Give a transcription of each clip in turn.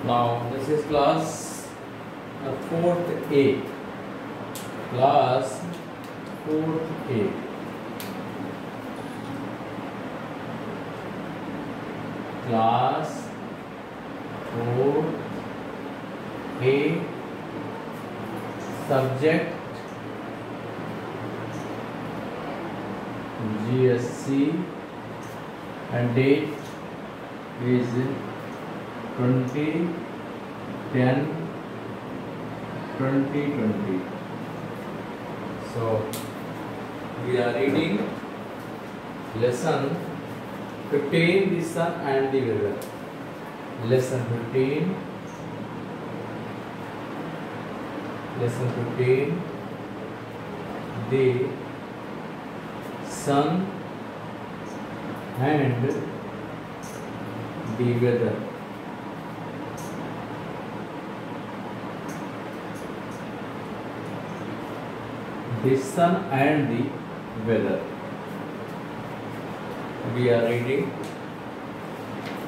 Now this is class 4th A. Class 4th A. Class 4th A. Subject GSC and date is 20/10/2020. So we are reading lesson 15, the sun and the weather. Lesson 15, the sun and the weather. The sun and the weather. We are reading,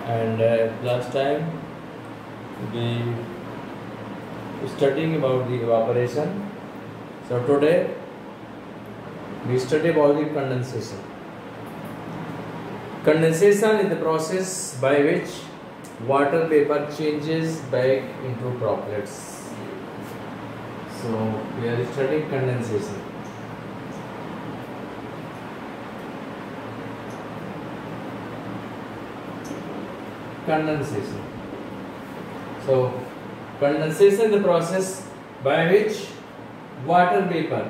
and last time we studying about the evaporation. So today we study about the condensation. Condensation is the process by which water vapor changes back into droplets. So we are studying condensation. So condensation is the process by which water vapor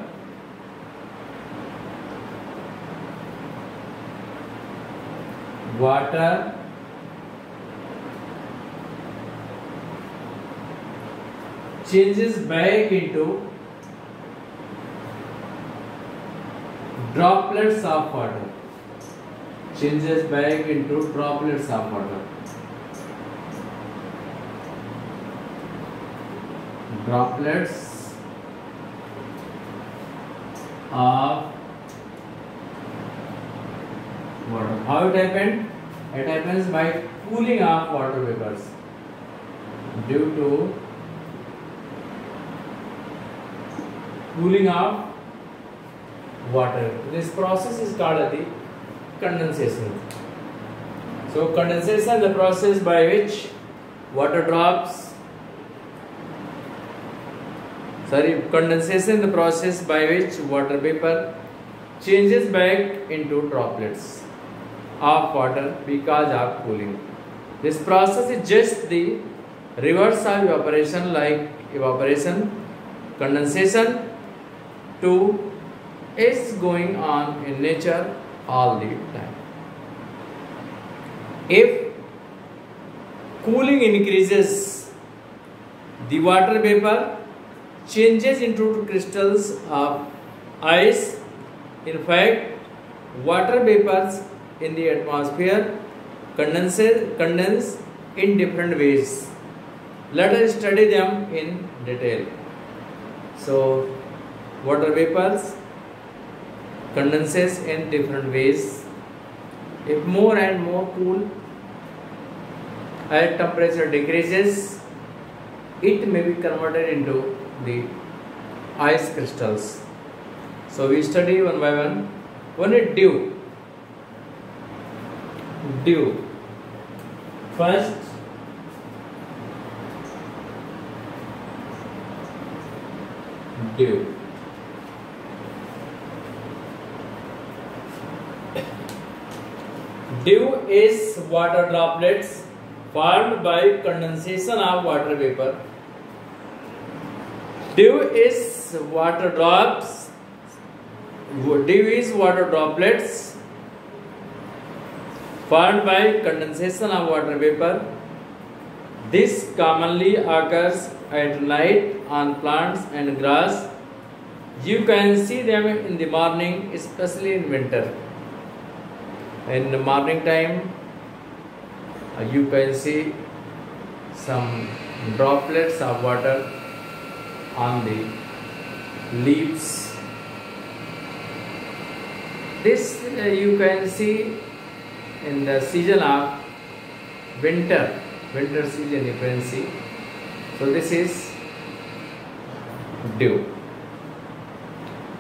changes back into droplets of water. Droplets of water. How it happened? It happens by cooling of water vapors due to cooling of water. This process is called the condensation. So condensation is the process by which condensation the process by which water vapor changes back into droplets of water because of cooling. This process is just the reverse of evaporation. Like evaporation, condensation too is going on in nature all the time. If cooling increases, the water vapor changes into crystals of ice. In fact, water vapors in the atmosphere condense in different ways. Let us study them in detail. So, water vapors condenses in different ways. If more and more cool, as temperature decreases, it may be converted into the ice crystals. So we study one by one. One is dew. First, dew. Dew is water droplets formed by condensation of water vapor. Dew is water droplets formed by condensation of water vapor. This commonly occurs at night on plants and grass. You can see them in the morning, especially in winter. In the morning time, you can see some droplets of water on the leaves. This you can see in the season of winter. winter season you can see. So this is dew.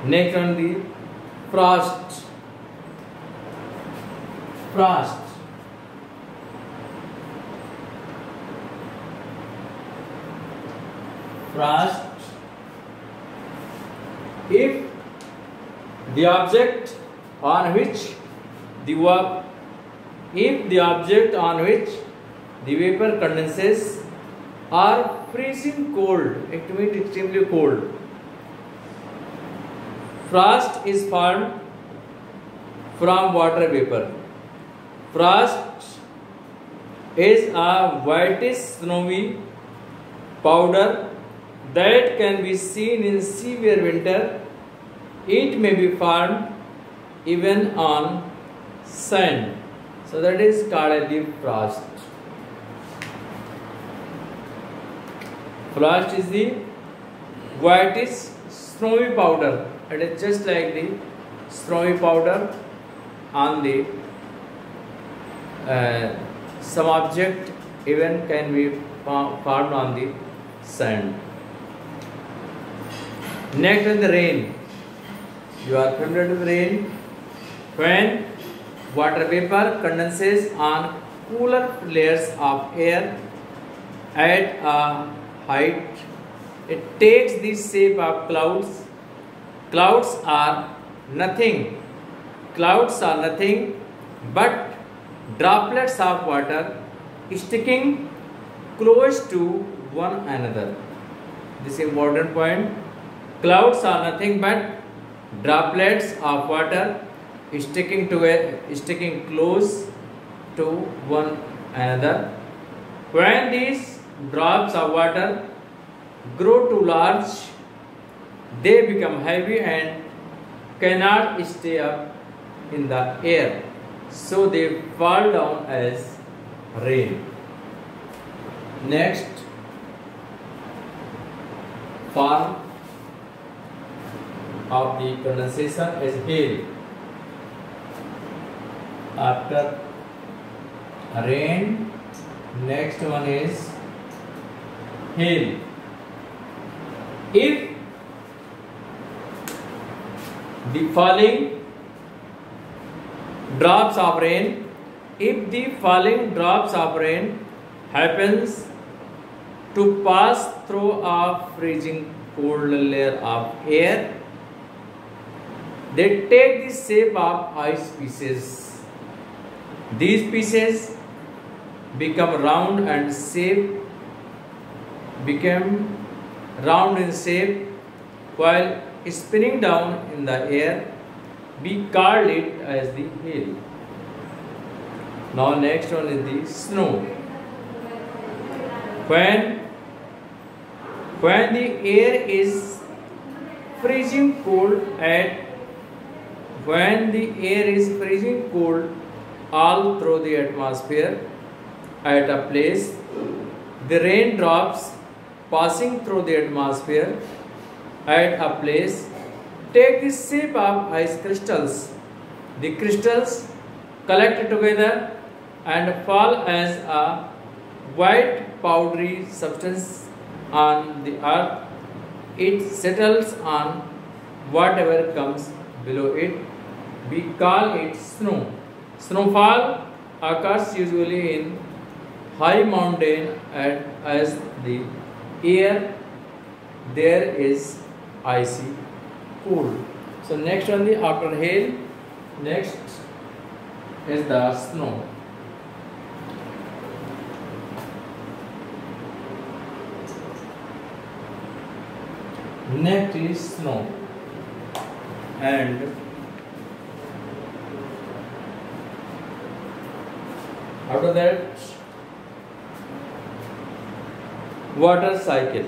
Next on the frost. Frost. Frost. If the object on which the vapor condenses are freezing cold, it means extremely cold. Frost is formed from water vapor. Frost is a whitish snowy powder that can be seen in severe winter. It may be formed even on sand. So that is called as the frost. Frost is the whitish snowy powder. It is just like the snowy powder on the some object even can be formed on the sand. Next is the rain. You are familiar with rain. When water vapor condenses on cooler layers of air at a height, it takes the shape of clouds. Clouds are nothing but droplets of water sticking close to one another. This is important point. Clouds are nothing but droplets of water sticking close to one another. When these drops of water grow too large, they become heavy and cannot stay up in the air, so they fall down as rain. Next, form of the condensation is hail. After rain, next one is hail. If the falling drops of rain, happens to pass through a freezing cold layer of air, they take the shape of ice pieces. These pieces become round in shape while spinning down in the air. We call it as the hail. Now next one is the snow. When the air is freezing cold all through the atmosphere at a place, the raindrops passing through the atmosphere at a place take the shape of ice crystals. The crystals collect together and fall as a white powdery substance on the earth. It settles on whatever comes below it. We call it snow. Snowfall occurs usually in high mountain as the air there is icy cold. So next on the after hail, next is the snow. Next is snow, and after that water cycle.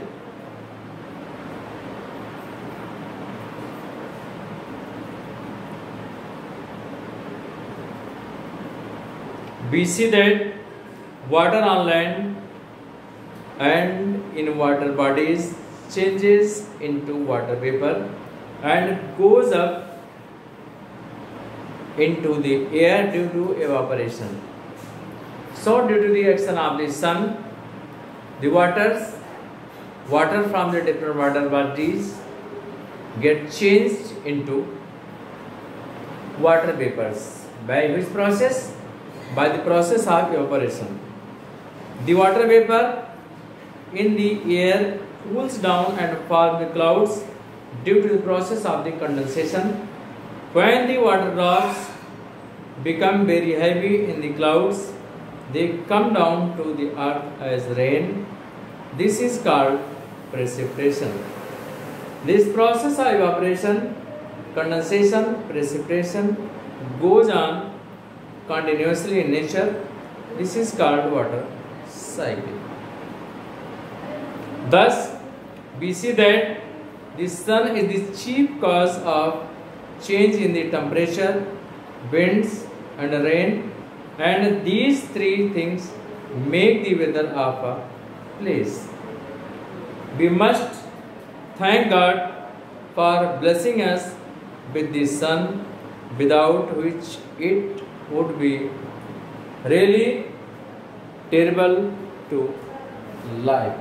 We see that water on land and in water bodies changes into water vapor and goes up into the air due to evaporation. So due to the action of the sun, the water from the different water bodies get changed into water vapors. By which process? By the process of evaporation. The water vapor in the air cools down and forms clouds due to the process of the condensation. When the water drops become very heavy in the clouds, they come down to the earth as rain. This is called precipitation. This process of evaporation, condensation, precipitation goes on continuously in nature. This is called water cycle. Thus, we see that the sun is the chief cause of change in the temperature, winds and rain, and these three things make the weather of a place. We must thank God for blessing us with the sun, without which it would be really terrible to life.